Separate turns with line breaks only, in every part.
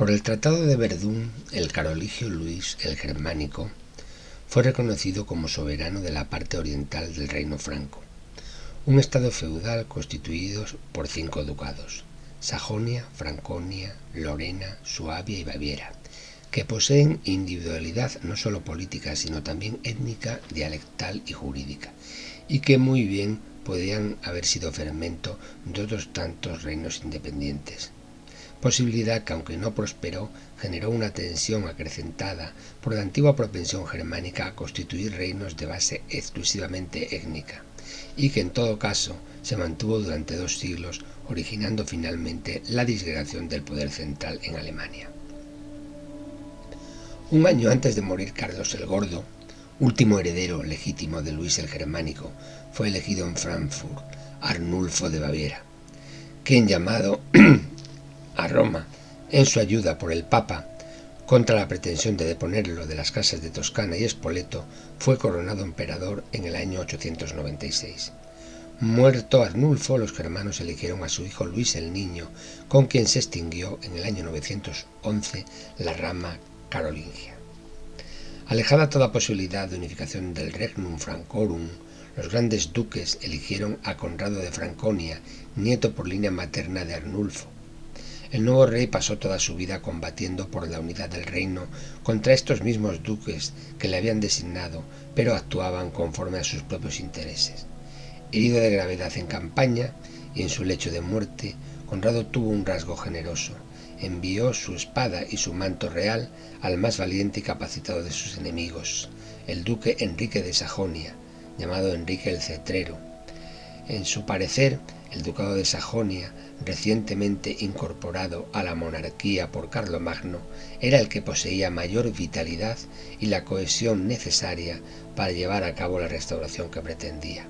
Por el Tratado de Verdún, el carolingio Luis el Germánico fue reconocido como soberano de la parte oriental del reino franco, un estado feudal constituido por 5 ducados: Sajonia, Franconia, Lorena, Suabia y Baviera, que poseen individualidad no solo política, sino también étnica, dialectal y jurídica, y que muy bien podían haber sido fermento de otros tantos reinos independientes. Posibilidad que, aunque no prosperó, generó una tensión acrecentada por la antigua propensión germánica a constituir reinos de base exclusivamente étnica, y que en todo caso se mantuvo durante 2 siglos, originando finalmente la disgregación del poder central en Alemania. Un año antes de morir Carlos el Gordo, último heredero legítimo de Luis el Germánico, fue elegido en Frankfurt Arnulfo de Baviera, quien, llamado a Roma en su ayuda por el Papa contra la pretensión de deponerlo de las casas de Toscana y Spoleto, fue coronado emperador en el año 896. Muerto Arnulfo, los germanos eligieron a su hijo Luis el Niño, con quien se extinguió en el año 911 la rama carolingia. Alejada toda posibilidad de unificación del Regnum Francorum, los grandes duques eligieron a Conrado de Franconia, nieto por línea materna de Arnulfo. El nuevo rey pasó toda su vida combatiendo por la unidad del reino contra estos mismos duques que le habían designado, pero actuaban conforme a sus propios intereses. Herido de gravedad en campaña y en su lecho de muerte, Conrado tuvo un rasgo generoso. Envió su espada y su manto real al más valiente y capacitado de sus enemigos, el duque Enrique de Sajonia, llamado Enrique el Cetrero. En su parecer, el ducado de Sajonia, recientemente incorporado a la monarquía por Carlomagno, era el que poseía mayor vitalidad y la cohesión necesaria para llevar a cabo la restauración que pretendía.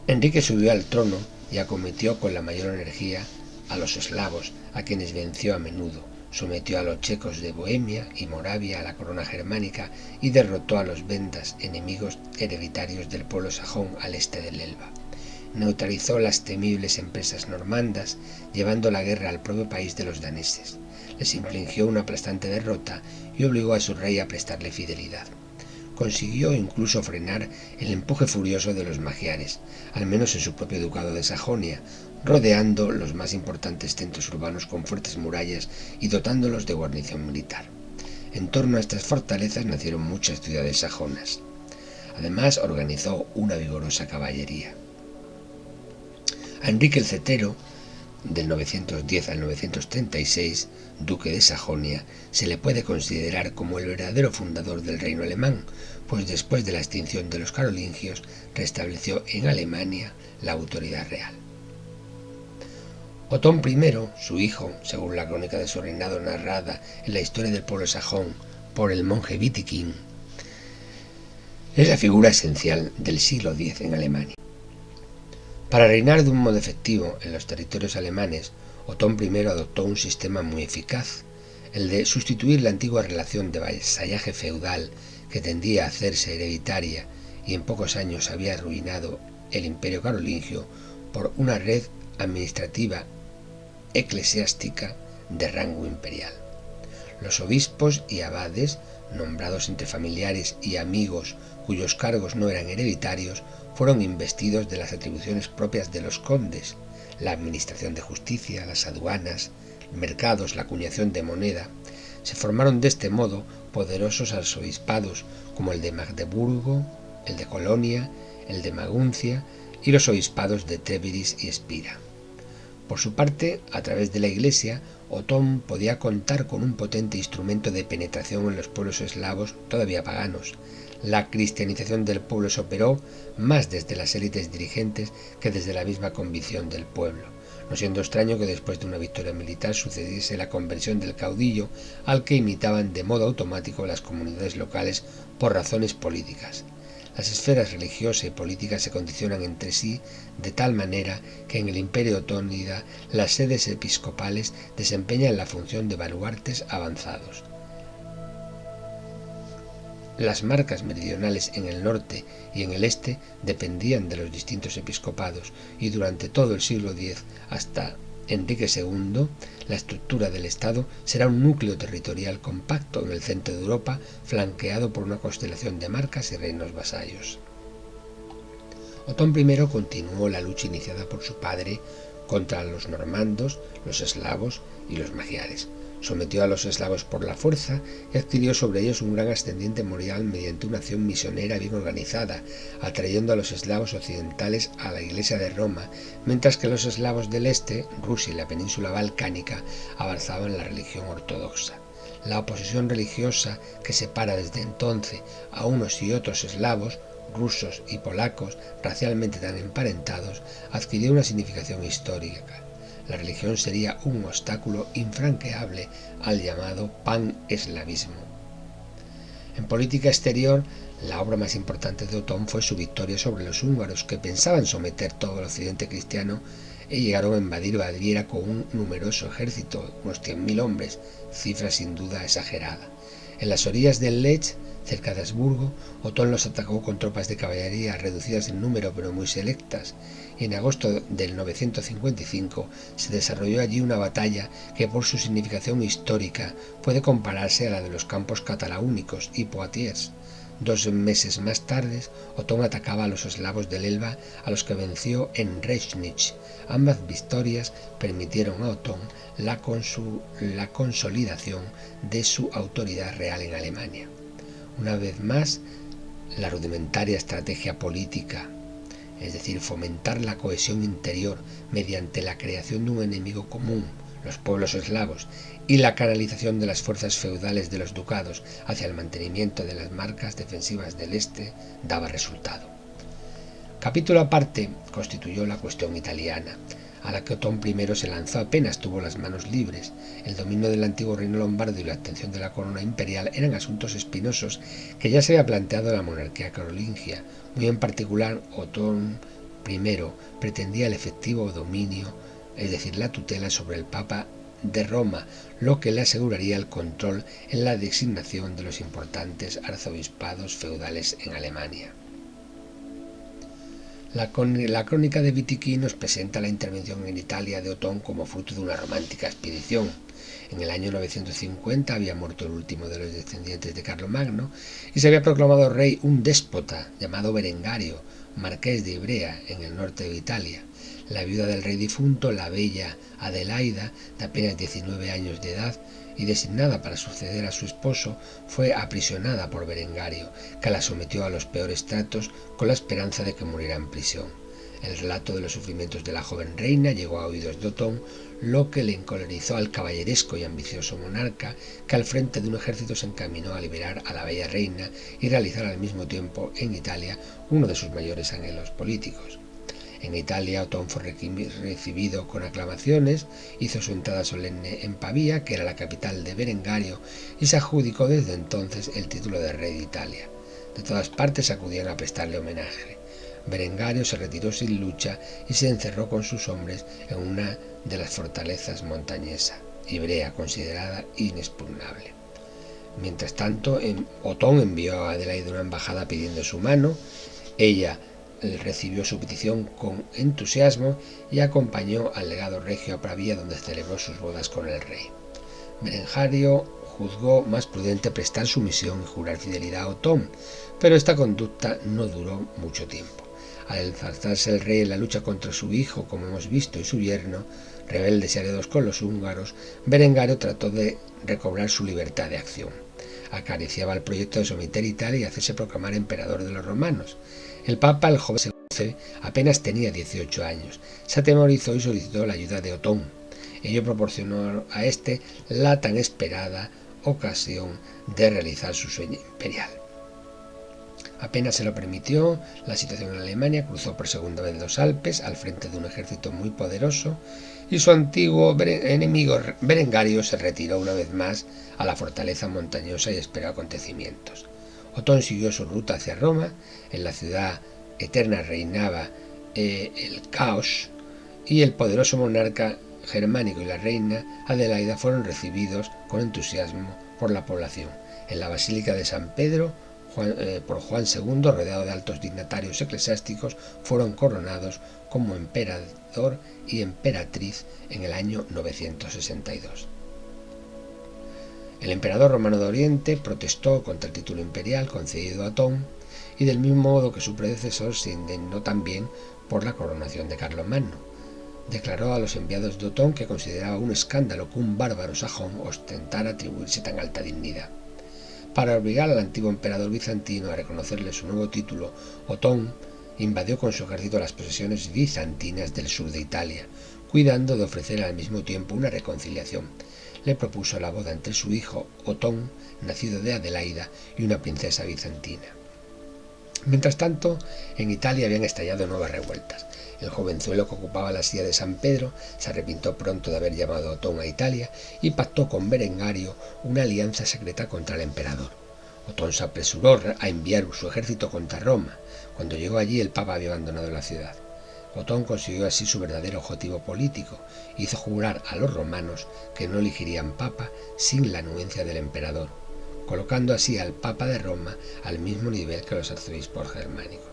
Enrique subió al trono y acometió con la mayor energía a los eslavos, a quienes venció a menudo, sometió a los checos de Bohemia y Moravia a la corona germánica y derrotó a los vendas, enemigos hereditarios del pueblo sajón al este del Elba. Neutralizó las temibles empresas normandas, llevando la guerra al propio país de los daneses. Les infligió una aplastante derrota y obligó a su rey a prestarle fidelidad. Consiguió incluso frenar el empuje furioso de los magiares, al menos en su propio ducado de Sajonia, rodeando los más importantes centros urbanos con fuertes murallas y dotándolos de guarnición militar. En torno a estas fortalezas nacieron muchas ciudades sajonas. Además, organizó una vigorosa caballería. A Enrique el Cetero, del 910 al 936, duque de Sajonia, se le puede considerar como el verdadero fundador del reino alemán, pues después de la extinción de los carolingios restableció en Alemania la autoridad real. Otón I, su hijo, según la crónica de su reinado narrada en la historia del pueblo sajón por el monje Wittikind, es la figura esencial del siglo X en Alemania. Para reinar de un modo efectivo en los territorios alemanes, Otón I adoptó un sistema muy eficaz, el de sustituir la antigua relación de vasallaje feudal que tendía a hacerse hereditaria y en pocos años había arruinado el imperio carolingio, por una red administrativa eclesiástica de rango imperial. Los obispos y abades, nombrados entre familiares y amigos cuyos cargos no eran hereditarios, fueron investidos de las atribuciones propias de los condes: la administración de justicia, las aduanas, mercados, la acuñación de moneda. Se formaron de este modo poderosos arzobispados como el de Magdeburgo, el de Colonia, el de Maguncia y los obispados de Treviris y Espira. Por su parte, a través de la Iglesia, Otón podía contar con un potente instrumento de penetración en los pueblos eslavos todavía paganos. La cristianización del pueblo se operó más desde las élites dirigentes que desde la misma convicción del pueblo, no siendo extraño que después de una victoria militar sucediese la conversión del caudillo, al que imitaban de modo automático las comunidades locales por razones políticas. Las esferas religiosa y política se condicionan entre sí de tal manera que en el Imperio otónida las sedes episcopales desempeñan la función de baluartes avanzados. Las marcas meridionales en el norte y en el este dependían de los distintos episcopados y durante todo el siglo X hasta Enrique II, la estructura del Estado será un núcleo territorial compacto en el centro de Europa, flanqueado por una constelación de marcas y reinos vasallos. Otón I continuó la lucha iniciada por su padre contra los normandos, los eslavos y los magiares. Sometió a los eslavos por la fuerza y adquirió sobre ellos un gran ascendiente moral mediante una acción misionera bien organizada, atrayendo a los eslavos occidentales a la Iglesia de Roma, mientras que los eslavos del este, Rusia y la península balcánica, avanzaban la religión ortodoxa. La oposición religiosa que separa desde entonces a unos y otros eslavos, rusos y polacos, racialmente tan emparentados, adquirió una significación histórica. La religión sería un obstáculo infranqueable al llamado pan-eslavismo. En política exterior, la obra más importante de Otón fue su victoria sobre los húngaros, que pensaban someter todo el occidente cristiano y llegaron a invadir Baviera con un numeroso ejército, unos 100.000 hombres, cifra sin duda exagerada. En las orillas del Lech, cerca de Habsburgo, Otón los atacó con tropas de caballería reducidas en número pero muy selectas, y en agosto del 955 se desarrolló allí una batalla que por su significación histórica puede compararse a la de los campos catalaúnicos y Poitiers. 2 meses más tarde, Otón atacaba a los eslavos del Elba, a los que venció en Rechnitz. Ambas victorias permitieron a Otón la consolidación de su autoridad real en Alemania. Una vez más, la rudimentaria estrategia política, es decir, fomentar la cohesión interior mediante la creación de un enemigo común, los pueblos eslavos, y la canalización de las fuerzas feudales de los ducados hacia el mantenimiento de las marcas defensivas del este, daba resultado. Capítulo aparte constituyó la cuestión italiana, a la que Otón I se lanzó apenas tuvo las manos libres. El dominio del antiguo reino lombardo y la obtención de la corona imperial eran asuntos espinosos que ya se había planteado la monarquía carolingia. Muy en particular, Otón I pretendía el efectivo dominio, es decir, la tutela sobre el Papa de Roma, lo que le aseguraría el control en la designación de los importantes arzobispados feudales en Alemania. La crónica de Wittig nos presenta la intervención en Italia de Otón como fruto de una romántica expedición. En el año 950 había muerto el último de los descendientes de Carlomagno y se había proclamado rey un déspota llamado Berengario, marqués de Ivrea, en el norte de Italia. La viuda del rey difunto, la bella Adelaida, de apenas 19 años de edad, y designada para suceder a su esposo, fue aprisionada por Berengario, que la sometió a los peores tratos con la esperanza de que muriera en prisión. El relato de los sufrimientos de la joven reina llegó a oídos de Otón, lo que le encolerizó al caballeresco y ambicioso monarca, que al frente de un ejército se encaminó a liberar a la bella reina y realizar al mismo tiempo en Italia uno de sus mayores anhelos políticos. En Italia, Otón fue recibido con aclamaciones, hizo su entrada solemne en Pavía, que era la capital de Berengario, y se adjudicó desde entonces el título de rey de Italia. De todas partes acudían a prestarle homenaje. Berengario se retiró sin lucha y se encerró con sus hombres en una de las fortalezas montañesas, Ivrea, considerada inexpugnable. Mientras tanto, Otón envió a Adelaida una embajada pidiendo su mano. Ella recibió su petición con entusiasmo y acompañó al legado regio a Pavía, donde celebró sus bodas con el rey. Berengario juzgó más prudente prestar sumisión y jurar fidelidad a Otón, pero esta conducta no duró mucho tiempo. Al enzarzarse el rey en la lucha contra su hijo, como hemos visto, y su yerno, rebeldes y aliados con los húngaros, Berengario trató de recobrar su libertad de acción. Acariciaba el proyecto de someter Italia y hacerse proclamar emperador de los romanos. El Papa, el joven apenas tenía 18 años, se atemorizó y solicitó la ayuda de Otón. Ello proporcionó a éste la tan esperada ocasión de realizar su sueño imperial. Apenas se lo permitió, la situación en Alemania cruzó por segunda vez los Alpes al frente de un ejército muy poderoso y su antiguo enemigo Berengario se retiró una vez más a la fortaleza montañosa y esperó acontecimientos. Otón siguió su ruta hacia Roma. En la ciudad eterna reinaba el caos y el poderoso monarca germánico y la reina Adelaida fueron recibidos con entusiasmo por la población. En la Basílica de San Pedro, por Juan II, rodeado de altos dignatarios eclesiásticos, fueron coronados como emperador y emperatriz en el año 962. El emperador romano de Oriente protestó contra el título imperial concedido a Otón y del mismo modo que su predecesor se indignó también por la coronación de Carlomagno. Declaró a los enviados de Otón que consideraba un escándalo que un bárbaro sajón ostentara atribuirse tan alta dignidad. Para obligar al antiguo emperador bizantino a reconocerle su nuevo título, Otón invadió con su ejército las posesiones bizantinas del sur de Italia, cuidando de ofrecer al mismo tiempo una reconciliación. Le propuso la boda entre su hijo Otón, nacido de Adelaida, y una princesa bizantina. Mientras tanto, en Italia habían estallado nuevas revueltas. El jovenzuelo que ocupaba la silla de San Pedro se arrepintió pronto de haber llamado a Otón a Italia y pactó con Berengario una alianza secreta contra el emperador. Otón se apresuró a enviar su ejército contra Roma. Cuando llegó allí, el papa había abandonado la ciudad. Otón consiguió así su verdadero objetivo político. Hizo jurar a los romanos que no elegirían papa sin la anuencia del emperador, colocando así al papa de Roma al mismo nivel que los arzobispos germánicos.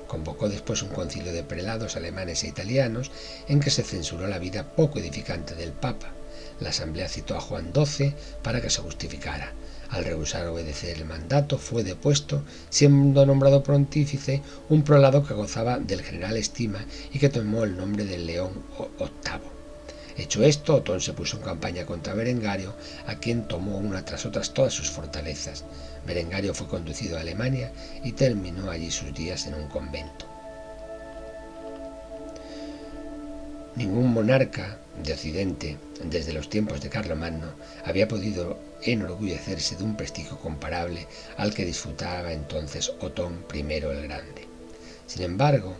Convocó después un concilio de prelados alemanes e italianos en que se censuró la vida poco edificante del papa. La asamblea citó a Juan XII para que se justificara. Al rehusar obedecer el mandato, fue depuesto, siendo nombrado pontífice un prelado que gozaba del general estima y que tomó el nombre de León VIII. Hecho esto, Otón se puso en campaña contra Berengario, a quien tomó una tras otras todas sus fortalezas. Berengario fue conducido a Alemania y terminó allí sus días en un convento. Ningún monarca de Occidente, desde los tiempos de Carlomagno, había podido enorgullecerse de un prestigio comparable al que disfrutaba entonces Otón I el Grande. Sin embargo,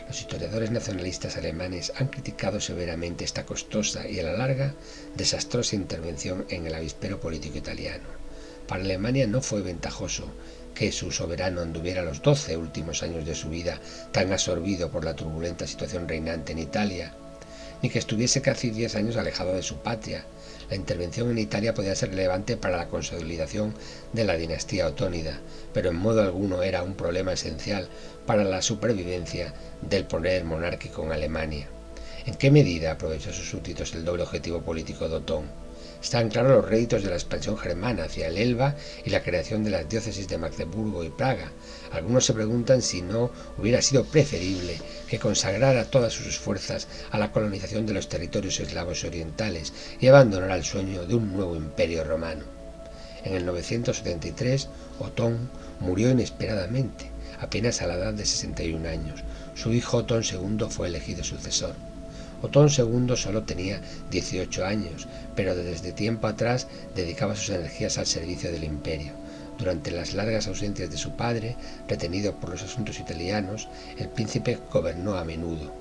los historiadores nacionalistas alemanes han criticado severamente esta costosa y a la larga desastrosa intervención en el avispero político italiano. Para Alemania no fue ventajoso que su soberano anduviera los 12 últimos años de su vida tan absorbido por la turbulenta situación reinante en Italia, ni que estuviese casi 10 años alejado de su patria. La intervención en Italia podía ser relevante para la consolidación de la dinastía otónida, pero en modo alguno era un problema esencial para la supervivencia del poder monárquico en Alemania. ¿En qué medida aprovechó a sus súbditos el doble objetivo político de Otón? Están claros los réditos de la expansión germana hacia el Elba y la creación de las diócesis de Magdeburgo y Praga. Algunos se preguntan si no hubiera sido preferible que consagrara todas sus fuerzas a la colonización de los territorios eslavos orientales y abandonara el sueño de un nuevo imperio romano. En el 973, Otón murió inesperadamente, apenas a la edad de 61 años. Su hijo Otón II fue elegido sucesor. Otón II solo tenía 18 años, pero desde tiempo atrás dedicaba sus energías al servicio del imperio. Durante las largas ausencias de su padre, retenido por los asuntos italianos, el príncipe gobernó a menudo.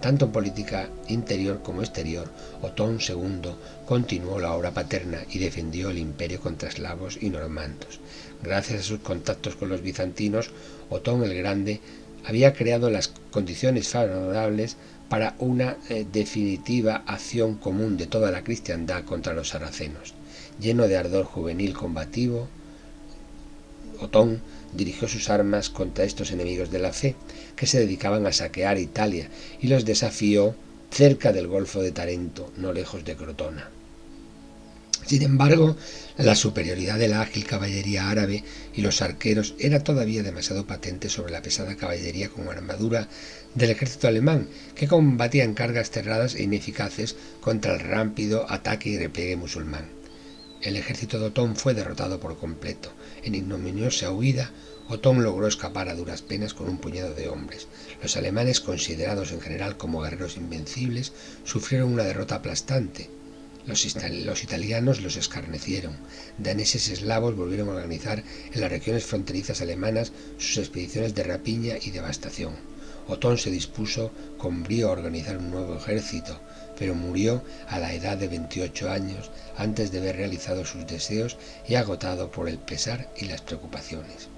Tanto en política interior como exterior, Otón II continuó la obra paterna y defendió el imperio contra eslavos y normandos. Gracias a sus contactos con los bizantinos, Otón el Grande había creado las condiciones favorables para una definitiva acción común de toda la cristiandad contra los saracenos. Lleno de ardor juvenil combativo, Otón dirigió sus armas contra estos enemigos de la fe, que se dedicaban a saquear Italia, y los desafió cerca del Golfo de Tarento, no lejos de Crotona. Sin embargo, la superioridad de la ágil caballería árabe y los arqueros era todavía demasiado patente sobre la pesada caballería con armadura del ejército alemán, que combatía en cargas cerradas e ineficaces contra el rápido ataque y repliegue musulmán. El ejército de Otón fue derrotado por completo. En ignominiosa huida, Otón logró escapar a duras penas con un puñado de hombres. Los alemanes, considerados en general como guerreros invencibles, sufrieron una derrota aplastante. Los italianos los escarnecieron. Daneses y eslavos volvieron a organizar en las regiones fronterizas alemanas sus expediciones de rapiña y devastación. Otón se dispuso con brío a organizar un nuevo ejército, pero murió a la edad de 28 años antes de haber realizado sus deseos y agotado por el pesar y las preocupaciones.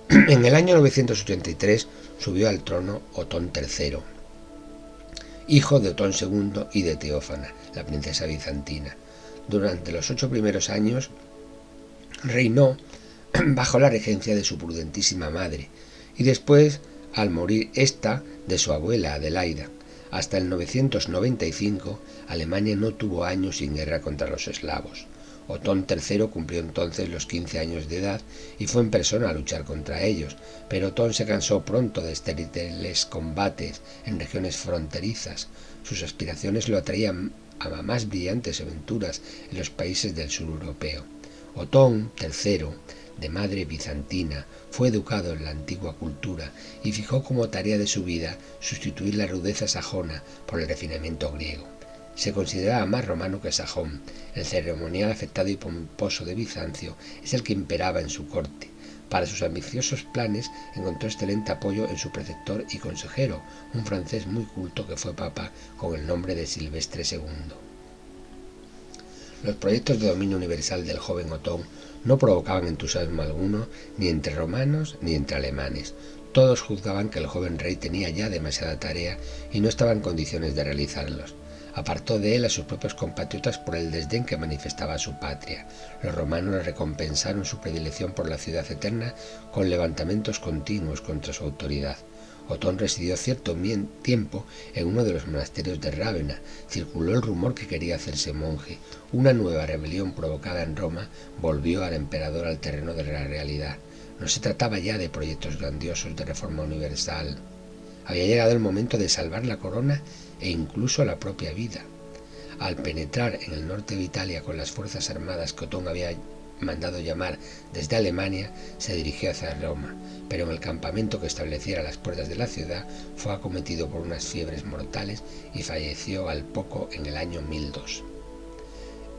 En el año 983 subió al trono Otón III, hijo de Otón II y de Teófana, la princesa bizantina. Durante los 8 primeros años reinó bajo la regencia de su prudentísima madre, y después, al morir ésta, de su abuela Adelaida. Hasta el 995, Alemania no tuvo años sin guerra contra los eslavos. Otón III cumplió entonces los 15 años de edad y fue en persona a luchar contra ellos, pero Otón se cansó pronto de estériles combates en regiones fronterizas. Sus aspiraciones lo atraían a más brillantes aventuras en los países del sur europeo. Otón III, de madre bizantina, fue educado en la antigua cultura y fijó como tarea de su vida sustituir la rudeza sajona por el refinamiento griego. Se consideraba más romano que sajón. El ceremonial afectado y pomposo de Bizancio es el que imperaba en su corte. Para sus ambiciosos planes encontró excelente apoyo en su preceptor y consejero, un francés muy culto que fue papa con el nombre de Silvestre II. Los proyectos de dominio universal del joven Otón no provocaban entusiasmo alguno ni entre romanos ni entre alemanes. Todos juzgaban que el joven rey tenía ya demasiada tarea y no estaba en condiciones de realizarlos. Apartó de él a sus propios compatriotas por el desdén que manifestaba a su patria. Los romanos le recompensaron su predilección por la ciudad eterna con levantamientos continuos contra su autoridad. Otón residió cierto tiempo en uno de los monasterios de Rávena. Circuló el rumor que quería hacerse monje. Una nueva rebelión provocada en Roma volvió al emperador al terreno de la realidad. No se trataba ya de proyectos grandiosos de reforma universal. Había llegado el momento de salvar la corona e incluso la propia vida. Al penetrar en el norte de Italia con las fuerzas armadas que Otón había mandado llamar desde Alemania, se dirigió hacia Roma, pero en el campamento que estableciera a las puertas de la ciudad fue acometido por unas fiebres mortales y falleció al poco en el año 1002.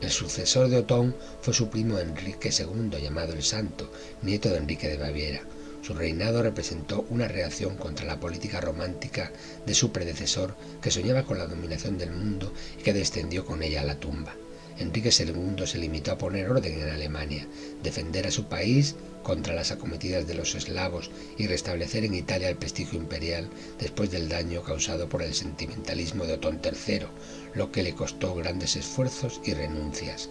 El sucesor de Otón fue su primo Enrique II, llamado el Santo, nieto de Enrique de Baviera. Su reinado representó una reacción contra la política romántica de su predecesor, que soñaba con la dominación del mundo y que descendió con ella a la tumba. Enrique II se limitó a poner orden en Alemania, defender a su país contra las acometidas de los eslavos y restablecer en Italia el prestigio imperial después del daño causado por el sentimentalismo de Otón III, lo que le costó grandes esfuerzos y renuncias.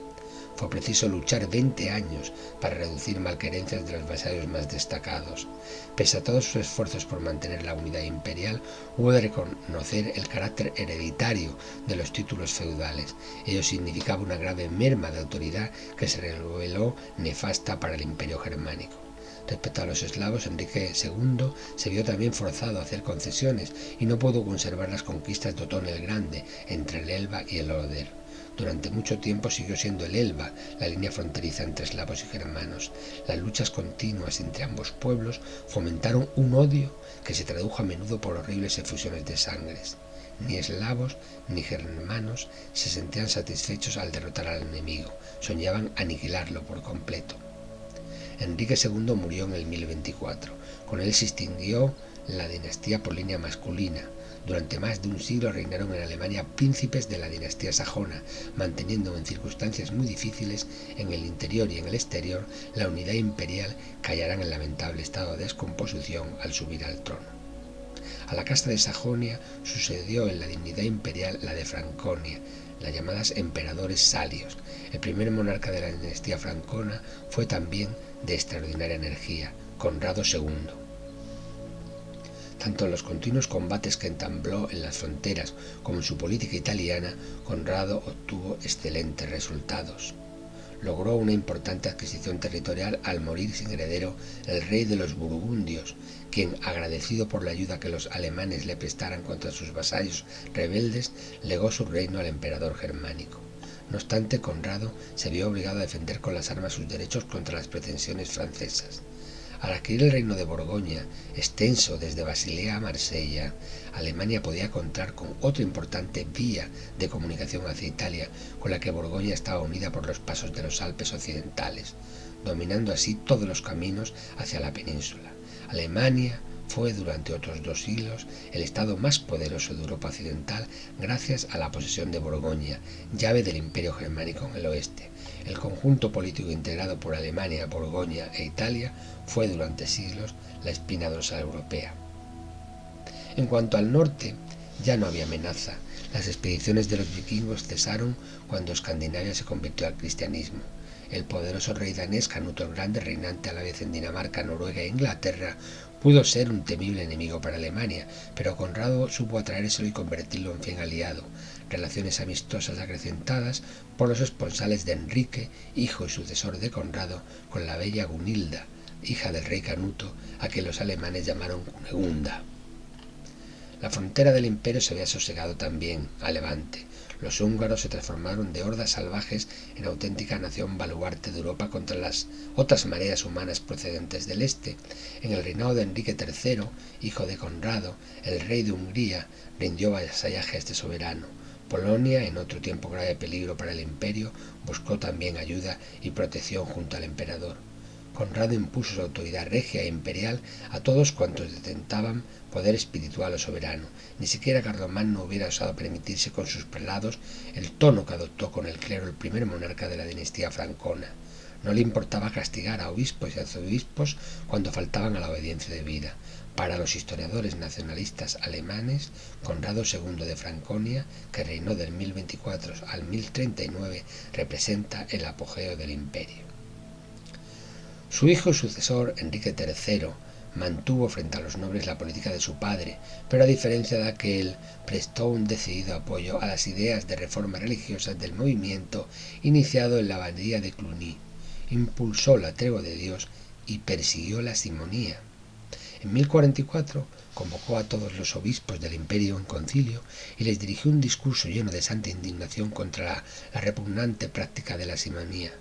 Fue preciso luchar 20 años para reducir malquerencias de los vasallos más destacados. Pese a todos sus esfuerzos por mantener la unidad imperial, hubo de reconocer el carácter hereditario de los títulos feudales. Ello significaba una grave merma de autoridad que se reveló nefasta para el imperio germánico. Respecto a los eslavos, Enrique II se vio también forzado a hacer concesiones y no pudo conservar las conquistas de Otón el Grande entre el Elba y el Oder. Durante mucho tiempo siguió siendo el Elba la línea fronteriza entre eslavos y germanos. Las luchas continuas entre ambos pueblos fomentaron un odio que se tradujo a menudo por horribles efusiones de sangres. Ni eslavos ni germanos se sentían satisfechos al derrotar al enemigo, soñaban aniquilarlo por completo. Enrique II murió en el 1024. Con él se extinguió la dinastía por línea masculina. Durante más de un siglo reinaron en Alemania príncipes de la dinastía sajona, manteniendo en circunstancias muy difíciles en el interior y en el exterior la unidad imperial que hallarán en lamentable estado de descomposición al subir al trono. A la casta de Sajonia sucedió en la dignidad imperial la de Franconia, las llamadas emperadores salios. El primer monarca de la dinastía francona fue también de extraordinaria energía, Conrado II. Tanto en los continuos combates que entabló en las fronteras como en su política italiana, Conrado obtuvo excelentes resultados. Logró una importante adquisición territorial al morir sin heredero el rey de los burgundios, quien, agradecido por la ayuda que los alemanes le prestaran contra sus vasallos rebeldes, legó su reino al emperador germánico. No obstante, Conrado se vio obligado a defender con las armas sus derechos contra las pretensiones francesas. Al adquirir el reino de Borgoña, extenso desde Basilea a Marsella, Alemania podía contar con otra importante vía de comunicación hacia Italia, con la que Borgoña estaba unida por los pasos de los Alpes occidentales, dominando así todos los caminos hacia la península. Alemania fue durante otros 2 siglos el estado más poderoso de Europa occidental gracias a la posesión de Borgoña, llave del imperio germánico en el oeste. El conjunto político integrado por Alemania, Borgoña e Italia fue durante siglos la espina dorsal europea. En cuanto al norte, ya no había amenaza. Las expediciones de los vikingos cesaron cuando Escandinavia se convirtió al cristianismo. El poderoso rey danés Canuto el Grande, reinante a la vez en Dinamarca, Noruega e Inglaterra, pudo ser un temible enemigo para Alemania, pero Conrado supo atraérselo y convertirlo en fiel aliado. Relaciones amistosas acrecentadas por los esponsales de Enrique, hijo y sucesor de Conrado, con la bella Gunilda, hija del rey Canuto, a quien los alemanes llamaron Cunegunda. La frontera del imperio se había sosegado también a Levante. Los húngaros se transformaron de hordas salvajes en auténtica nación baluarte de Europa contra las otras mareas humanas procedentes del este. En el reinado de Enrique III, hijo de Conrado, el rey de Hungría rindió vasallaje a este soberano. Polonia, en otro tiempo grave peligro para el imperio, buscó también ayuda y protección junto al emperador. Conrado impuso su autoridad regia e imperial a todos cuantos detentaban poder espiritual o soberano. Ni siquiera Carlomagno hubiera osado permitirse con sus prelados el tono que adoptó con el clero el primer monarca de la dinastía francona. No le importaba castigar a obispos y arzobispos cuando faltaban a la obediencia debida. Para los historiadores nacionalistas alemanes, Conrado II de Franconia, que reinó del 1024 al 1039, representa el apogeo del imperio. Su hijo y sucesor, Enrique III, mantuvo frente a los nobles la política de su padre, pero a diferencia de aquel, prestó un decidido apoyo a las ideas de reforma religiosas del movimiento iniciado en la abadía de Cluny. Impulsó la tregua de Dios y persiguió la simonía. En 1044 convocó a todos los obispos del imperio en concilio y les dirigió un discurso lleno de santa indignación contra la repugnante práctica de la simonía.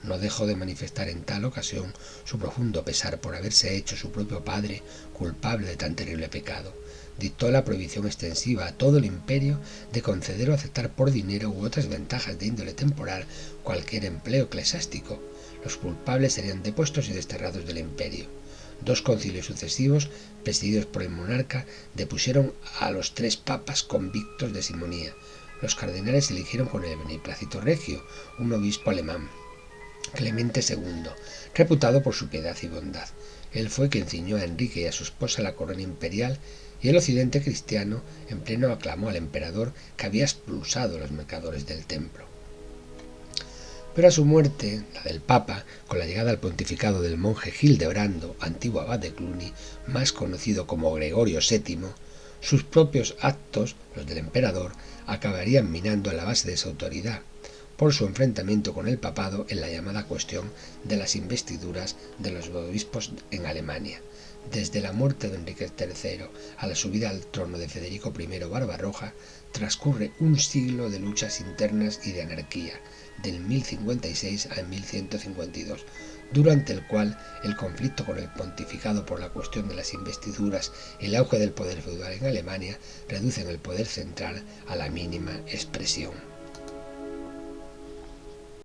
No dejó de manifestar en tal ocasión su profundo pesar por haberse hecho su propio padre culpable de tan terrible pecado. Dictó la prohibición extensiva a todo el imperio de conceder o aceptar por dinero u otras ventajas de índole temporal cualquier empleo eclesiástico. Los culpables serían depuestos y desterrados del imperio. 2 concilios sucesivos, presididos por el monarca, depusieron a los 3 papas convictos de simonía. Los cardenales eligieron con el beneplácito regio un obispo alemán, Clemente II, reputado por su piedad y bondad. Él fue quien ciñó a Enrique y a su esposa la corona imperial, y el occidente cristiano en pleno aclamó al emperador que había expulsado a los mercadores del templo. Pero a su muerte, la del Papa, con la llegada al pontificado del monje Hildebrando, antiguo abad de Cluny, más conocido como Gregorio VII, sus propios actos, los del emperador, acabarían minando la base de su autoridad, por su enfrentamiento con el papado en la llamada cuestión de las investiduras de los obispos en Alemania. Desde la muerte de Enrique III a la subida al trono de Federico I Barbarroja, transcurre un siglo de luchas internas y de anarquía, del 1056 al 1152, durante el cual el conflicto con el pontificado por la cuestión de las investiduras y el auge del poder feudal en Alemania reducen el poder central a la mínima expresión.